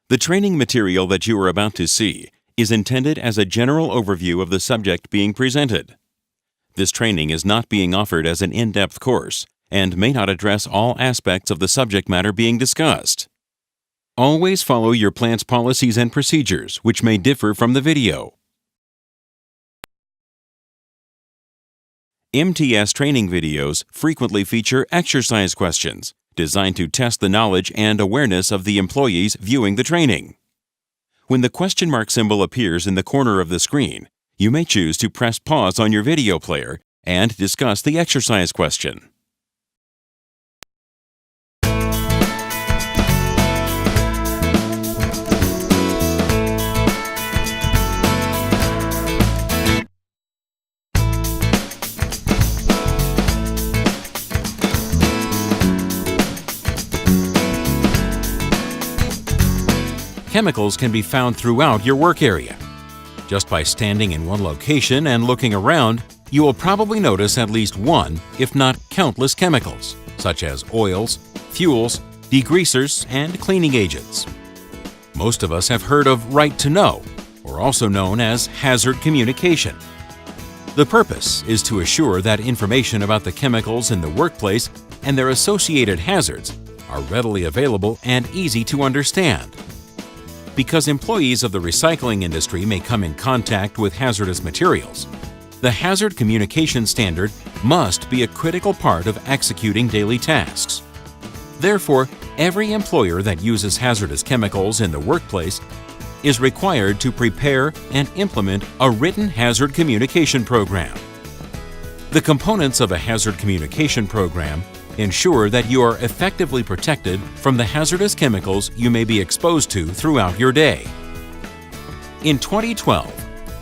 The training material that you are about to see is intended as a general overview of the subject being presented. This training is not being offered as an in-depth course and may not address all aspects of the subject matter being discussed. Always follow your plant's policies and procedures, which may differ from the video. MTS training videos frequently feature exercise questions designed to test the knowledge and awareness of the employees viewing the training. When the question mark symbol appears in the corner of the screen, you may choose to press pause on your video player and discuss the exercise question. Chemicals can be found throughout your work area. Just by standing in one location and looking around, you will probably notice at least one, if not countless chemicals, such as oils, fuels, degreasers, and cleaning agents. Most of us have heard of Right to Know, or also known as hazard communication. The purpose is to assure that information about the chemicals in the workplace and their associated hazards are readily available and easy to understand. Because employees of the recycling industry may come in contact with hazardous materials, the Hazard Communication Standard must be a critical part of executing daily tasks. Therefore, every employer that uses hazardous chemicals in the workplace is required to prepare and implement a written hazard communication program. The components of a hazard communication program ensure that you are effectively protected from the hazardous chemicals you may be exposed to throughout your day. In 2012,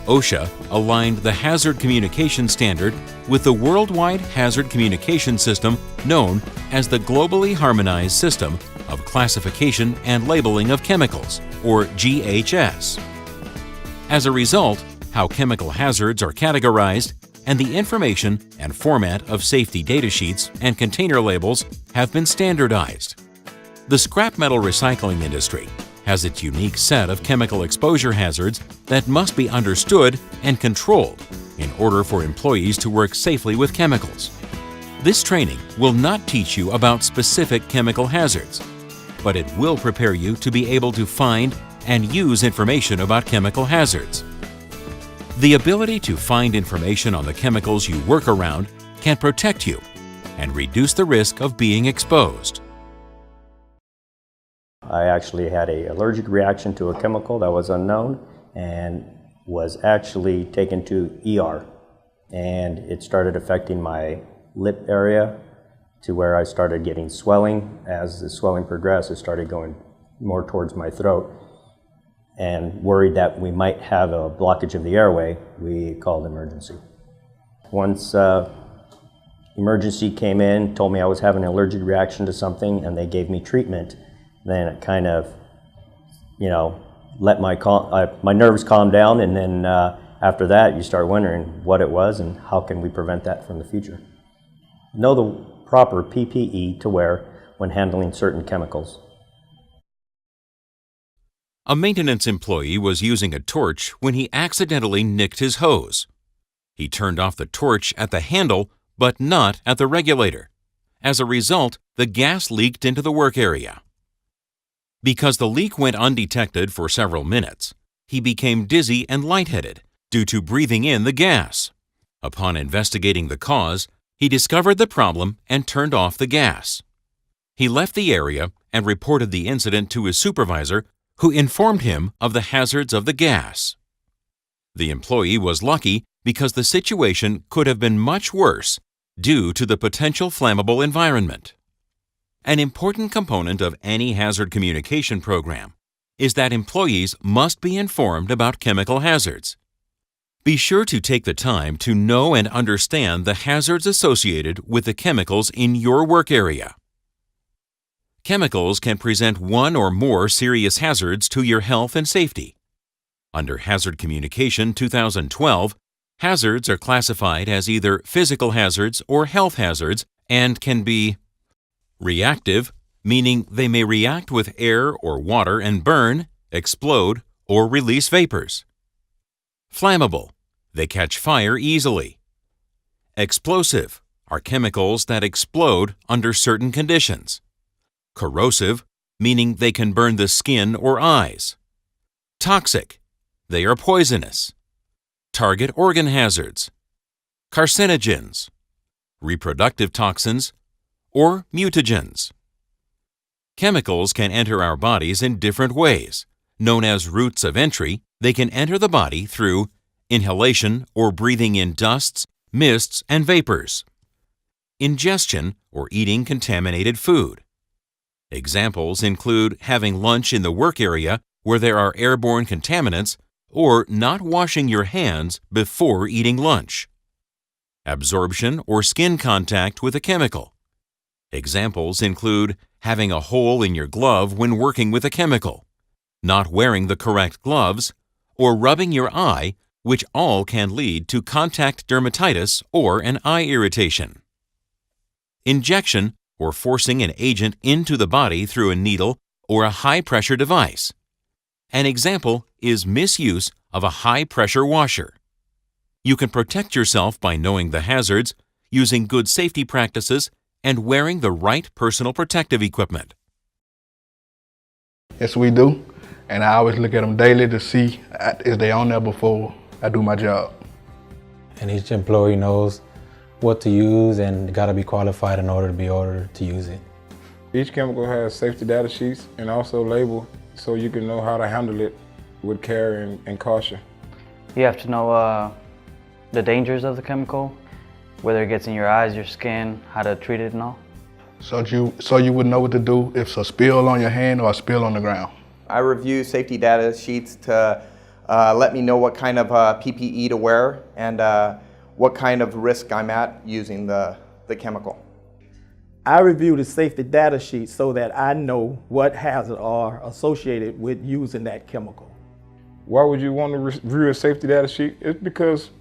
OSHA aligned the Hazard Communication Standard with the Worldwide Hazard Communication System known as the Globally Harmonized System of Classification and Labeling of Chemicals, or GHS. As a result, how chemical hazards are categorized and the information and format of safety data sheets and container labels have been standardized. The scrap metal recycling industry has its unique set of chemical exposure hazards that must be understood and controlled in order for employees to work safely with chemicals. This training will not teach you about specific chemical hazards, but it will prepare you to be able to find and use information about chemical hazards. The ability to find information on the chemicals you work around can protect you and reduce the risk of being exposed. I actually had an allergic reaction to a chemical that was unknown and was actually taken to ER. And it started affecting my lip area to where I started getting swelling. As the swelling progressed, it started going more towards my throat. And worried that we might have a blockage of the airway, we called emergency. Once emergency came in, told me I was having an allergic reaction to something, and they gave me treatment, then it kind of, let my nerves calm down, and then after that, you start wondering what it was and how can we prevent that from the future. Know the proper PPE to wear when handling certain chemicals. A maintenance employee was using a torch when he accidentally nicked his hose. He turned off the torch at the handle, but not at the regulator. As a result, the gas leaked into the work area. Because the leak went undetected for several minutes, he became dizzy and lightheaded due to breathing in the gas. Upon investigating the cause, he discovered the problem and turned off the gas. He left the area and reported the incident to his supervisor, who informed him of the hazards of the gas. The employee was lucky because the situation could have been much worse due to the potential flammable environment. An important component of any hazard communication program is that employees must be informed about chemical hazards. Be sure to take the time to know and understand the hazards associated with the chemicals in your work area. Chemicals can present one or more serious hazards to your health and safety. Under Hazard Communication 2012, hazards are classified as either physical hazards or health hazards and can be reactive, meaning they may react with air or water and burn, explode, or release vapors. Flammable. They catch fire easily. Explosive are chemicals that explode under certain conditions. Corrosive, meaning they can burn the skin or eyes. Toxic. They are poisonous. Target organ hazards. Carcinogens. Reproductive toxins, or mutagens. Chemicals can enter our bodies in different ways. Known as routes of entry, they can enter the body through inhalation or breathing in dusts, mists, and vapors. Ingestion or eating contaminated food. Examples include having lunch in the work area where there are airborne contaminants or not washing your hands before eating lunch. Absorption or skin contact with a chemical. Examples include having a hole in your glove when working with a chemical, not wearing the correct gloves, or rubbing your eye, which all can lead to contact dermatitis or an eye irritation. Injection or forcing an agent into the body through a needle or a high-pressure device. An example is misuse of a high-pressure washer. You can protect yourself by knowing the hazards, using good safety practices, and wearing the right personal protective equipment. Yes, we do. And I always look at them daily to see if they on there before I do my job. And each employee knows what to use and got to be qualified in order to be ordered to use it. Each chemical has safety data sheets and also label so you can know how to handle it with care and caution. You have to know the dangers of the chemical, whether it gets in your eyes, your skin, how to treat it and all. So you would know what to do if it's a spill on your hand or a spill on the ground. I review safety data sheets to let me know what kind of PPE to wear and what kind of risk I'm at using the chemical. I review the safety data sheet so that I know what hazards are associated with using that chemical. Why would you want to review a safety data sheet? It's because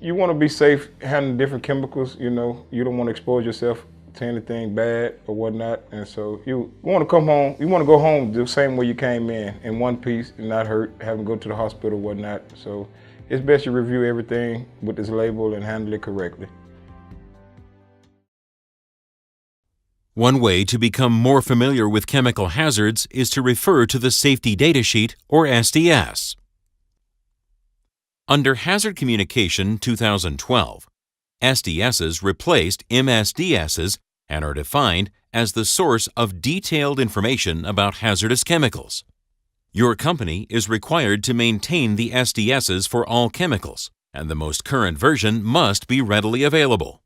you want to be safe handling different chemicals. You know, you don't want to expose yourself to anything bad or whatnot. And so you want to come home, you want to go home the same way you came in one piece and not hurt, having to go to the hospital or whatnot. So it's best you review everything with this label and handle it correctly. One way to become more familiar with chemical hazards is to refer to the Safety Data Sheet, or SDS. Under Hazard Communication 2012, SDSs replaced MSDSs and are defined as the source of detailed information about hazardous chemicals. Your company is required to maintain the SDSs for all chemicals, and the most current version must be readily available.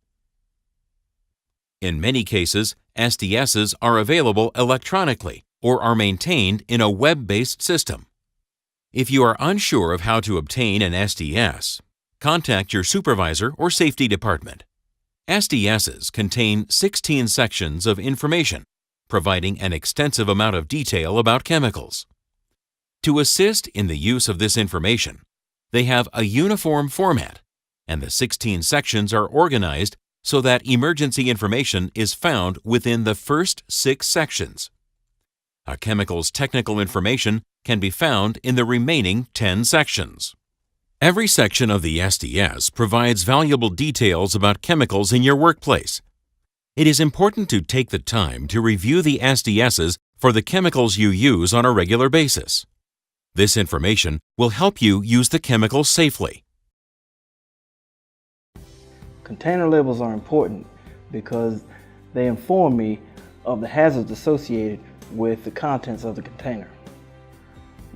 In many cases, SDSs are available electronically or are maintained in a web-based system. If you are unsure of how to obtain an SDS, contact your supervisor or safety department. SDSs contain 16 sections of information, providing an extensive amount of detail about chemicals. To assist in the use of this information, they have a uniform format, and the 16 sections are organized so that emergency information is found within the first 6 sections. A chemical's technical information can be found in the remaining 10 sections. Every section of the SDS provides valuable details about chemicals in your workplace. It is important to take the time to review the SDSs for the chemicals you use on a regular basis. This information will help you use the chemicals safely. Container labels are important because they inform me of the hazards associated with the contents of the container.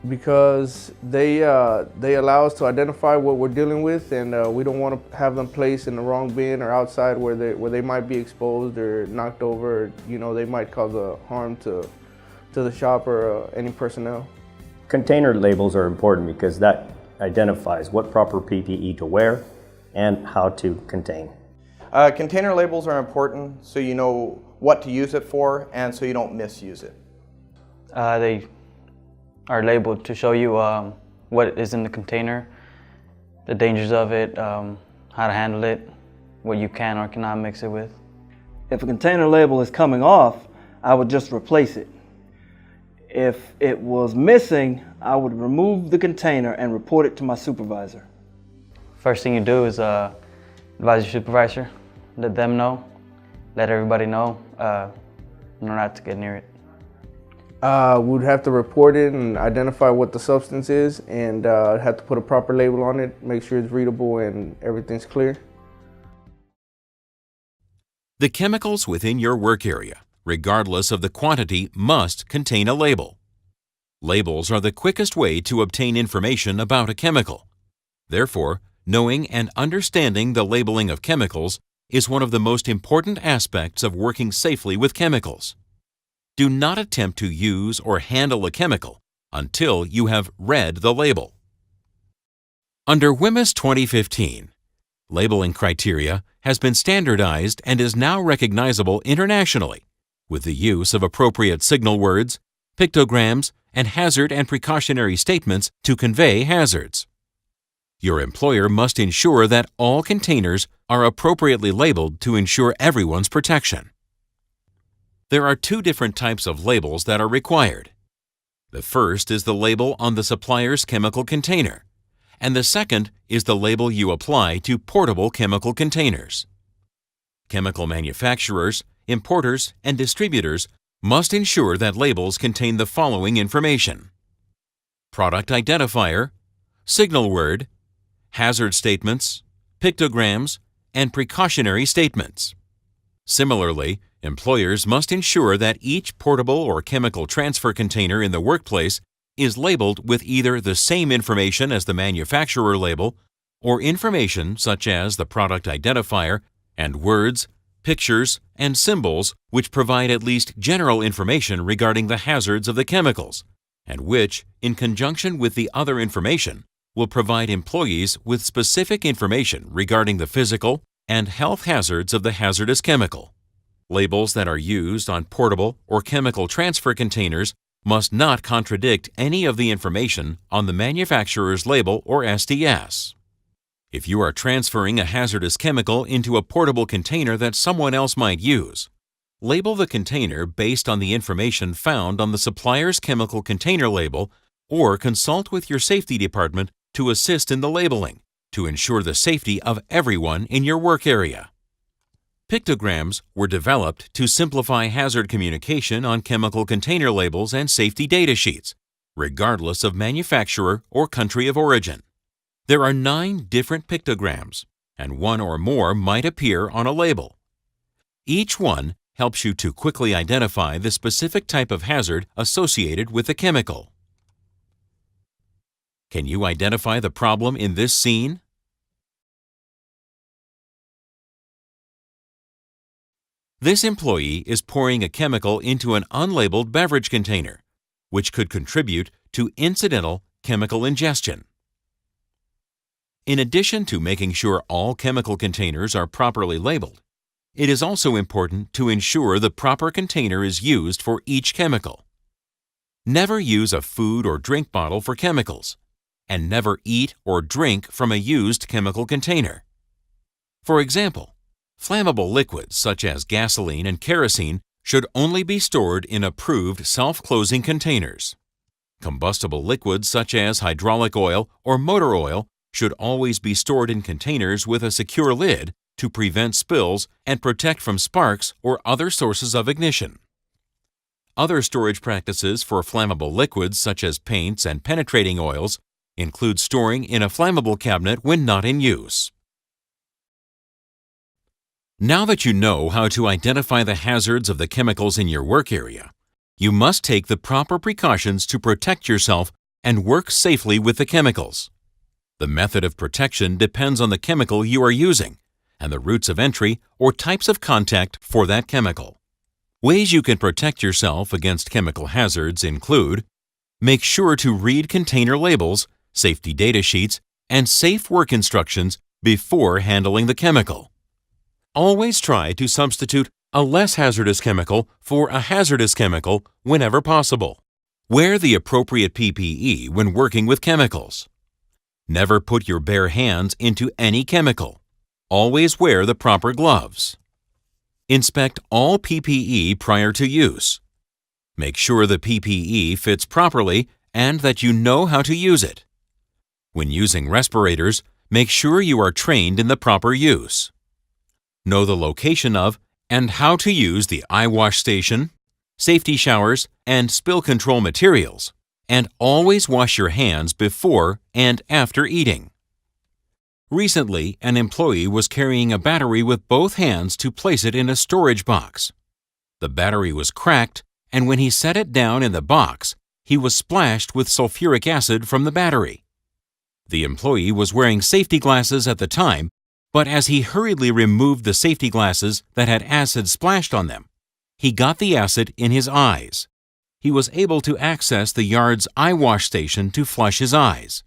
Because they allow us to identify what we're dealing with, and we don't want to have them placed in the wrong bin or outside where they might be exposed or knocked over. Or, you know, they might cause a harm to the shop or any personnel. Container labels are important because that identifies what proper PPE to wear and how to contain. Container labels are important so you know what to use it for and so you don't misuse it. They are labeled to show you what is in the container, the dangers of it, how to handle it, what you can or cannot mix it with. If a container label is coming off, I would just replace it. If it was missing, I would remove the container and report it to my supervisor. First thing you do is advise your supervisor, let them know, let everybody know, not to get near it. We'd have to report it and identify what the substance is, and have to put a proper label on it, make sure it's readable and everything's clear. The chemicals within your work area, regardless of the quantity, must contain a label. Labels are the quickest way to obtain information about a chemical. Therefore, knowing and understanding the labeling of chemicals is one of the most important aspects of working safely with chemicals. Do not attempt to use or handle a chemical until you have read the label. Under WHMIS 2015, labeling criteria has been standardized and is now recognizable internationally with the use of appropriate signal words, pictograms, and hazard and precautionary statements to convey hazards. Your employer must ensure that all containers are appropriately labeled to ensure everyone's protection. There are two different types of labels that are required. The first is the label on the supplier's chemical container, and the second is the label you apply to portable chemical containers. Chemical manufacturers, importers, and distributors must ensure that labels contain the following information: product identifier, signal word, hazard statements, pictograms, and precautionary statements. Similarly, employers must ensure that each portable or chemical transfer container in the workplace is labeled with either the same information as the manufacturer label or information such as the product identifier and words, pictures, and symbols which provide at least general information regarding the hazards of the chemicals, and which, in conjunction with the other information, will provide employees with specific information regarding the physical and health hazards of the hazardous chemical. Labels that are used on portable or chemical transfer containers must not contradict any of the information on the manufacturer's label or SDS. If you are transferring a hazardous chemical into a portable container that someone else might use, label the container based on the information found on the supplier's chemical container label, or consult with your safety department to assist in the labeling to ensure the safety of everyone in your work area. Pictograms were developed to simplify hazard communication on chemical container labels and safety data sheets, regardless of manufacturer or country of origin. There are 9 different pictograms, and one or more might appear on a label. Each one helps you to quickly identify the specific type of hazard associated with the chemical. Can you identify the problem in this scene? This employee is pouring a chemical into an unlabeled beverage container, which could contribute to incidental chemical ingestion. In addition to making sure all chemical containers are properly labeled, it is also important to ensure the proper container is used for each chemical. Never use a food or drink bottle for chemicals, and never eat or drink from a used chemical container. For example, flammable liquids such as gasoline and kerosene should only be stored in approved self-closing containers. Combustible liquids such as hydraulic oil or motor oil should always be stored in containers with a secure lid to prevent spills and protect from sparks or other sources of ignition. Other storage practices for flammable liquids such as paints and penetrating oils include storing in a flammable cabinet when not in use. Now that you know how to identify the hazards of the chemicals in your work area, you must take the proper precautions to protect yourself and work safely with the chemicals. The method of protection depends on the chemical you are using and the routes of entry or types of contact for that chemical. Ways you can protect yourself against chemical hazards include: make sure to read container labels, safety data sheets, and safe work instructions before handling the chemical. Always try to substitute a less hazardous chemical for a hazardous chemical whenever possible. Wear the appropriate PPE when working with chemicals. Never put your bare hands into any chemical. Always wear the proper gloves. Inspect all PPE prior to use. Make sure the PPE fits properly and that you know how to use it. When using respirators, make sure you are trained in the proper use. Know the location of and how to use the eye wash station, safety showers, and spill control materials, and always wash your hands before and after eating. Recently, an employee was carrying a battery with both hands to place it in a storage box. The battery was cracked, and when he set it down in the box, he was splashed with sulfuric acid from the battery. The employee was wearing safety glasses at the time, but as he hurriedly removed the safety glasses that had acid splashed on them, he got the acid in his eyes. He was able to access the yard's eye wash station to flush his eyes.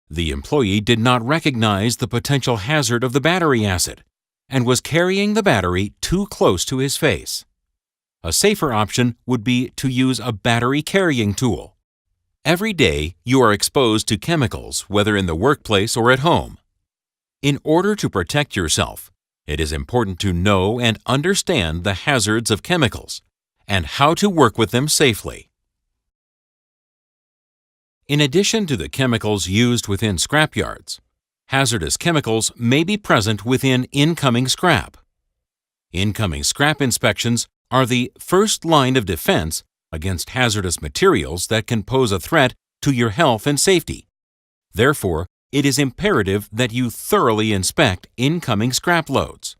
The employee did not recognize the potential hazard of the battery acid and was carrying the battery too close to his face. A safer option would be to use a battery carrying tool. Every day, you are exposed to chemicals, whether in the workplace or at home. In order to protect yourself, it is important to know and understand the hazards of chemicals and how to work with them safely. In addition to the chemicals used within scrapyards, hazardous chemicals may be present within incoming scrap. Incoming scrap inspections are the first line of defense against hazardous materials that can pose a threat to your health and safety. Therefore, it is imperative that you thoroughly inspect incoming scrap loads.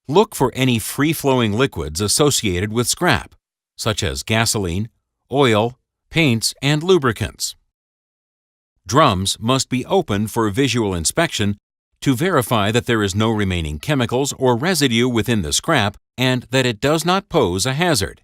Look for any free-flowing liquids associated with scrap, such as gasoline, oil, paints, and lubricants. Drums must be opened for visual inspection to verify that there is no remaining chemicals or residue within the scrap and that it does not pose a hazard.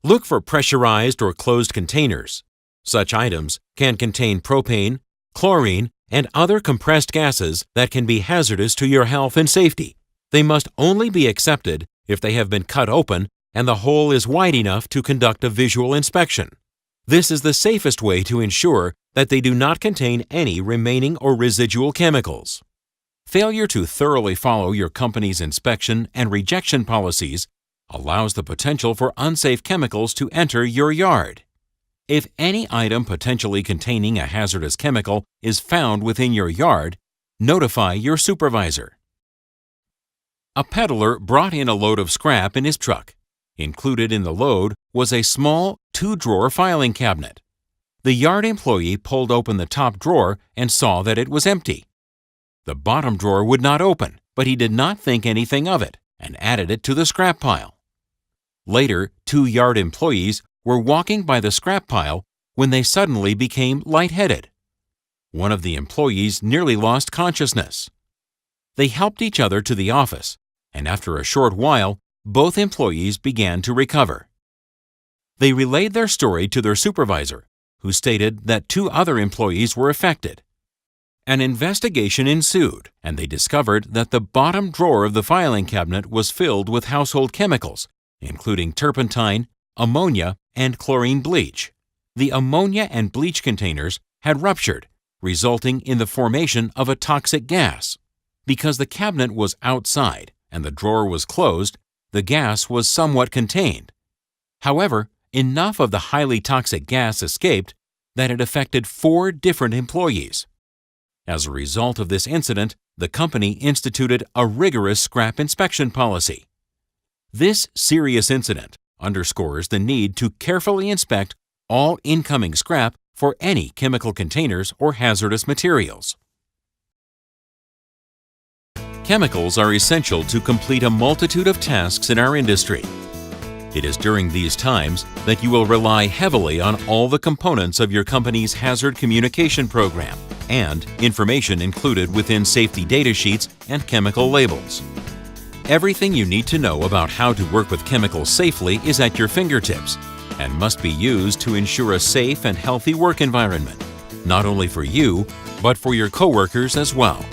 Look for pressurized or closed containers. Such items can contain propane, chlorine, and other compressed gases that can be hazardous to your health and safety. They must only be accepted if they have been cut open and the hole is wide enough to conduct a visual inspection. This is the safest way to ensure that they do not contain any remaining or residual chemicals. Failure to thoroughly follow your company's inspection and rejection policies allows the potential for unsafe chemicals to enter your yard. If any item potentially containing a hazardous chemical is found within your yard, notify your supervisor. A peddler brought in a load of scrap in his truck. Included in the load was a small 2-drawer filing cabinet. The yard employee pulled open the top drawer and saw that it was empty. The bottom drawer would not open, but he did not think anything of it and added it to the scrap pile. Later, 2 yard employees were walking by the scrap pile when they suddenly became lightheaded. One of the employees nearly lost consciousness. They helped each other to the office, and after a short while, both employees began to recover. They relayed their story to their supervisor, who stated that 2 other employees were affected. An investigation ensued, and they discovered that the bottom drawer of the filing cabinet was filled with household chemicals, including turpentine, ammonia, and chlorine bleach. The ammonia and bleach containers had ruptured, resulting in the formation of a toxic gas. Because the cabinet was outside and the drawer was closed, the gas was somewhat contained. However, enough of the highly toxic gas escaped that it affected 4 different employees. As a result of this incident, the company instituted a rigorous scrap inspection policy. This serious incident underscores the need to carefully inspect all incoming scrap for any chemical containers or hazardous materials. Chemicals are essential to complete a multitude of tasks in our industry. It is during these times that you will rely heavily on all the components of your company's hazard communication program and information included within safety data sheets and chemical labels. Everything you need to know about how to work with chemicals safely is at your fingertips and must be used to ensure a safe and healthy work environment, not only for you, but for your coworkers as well.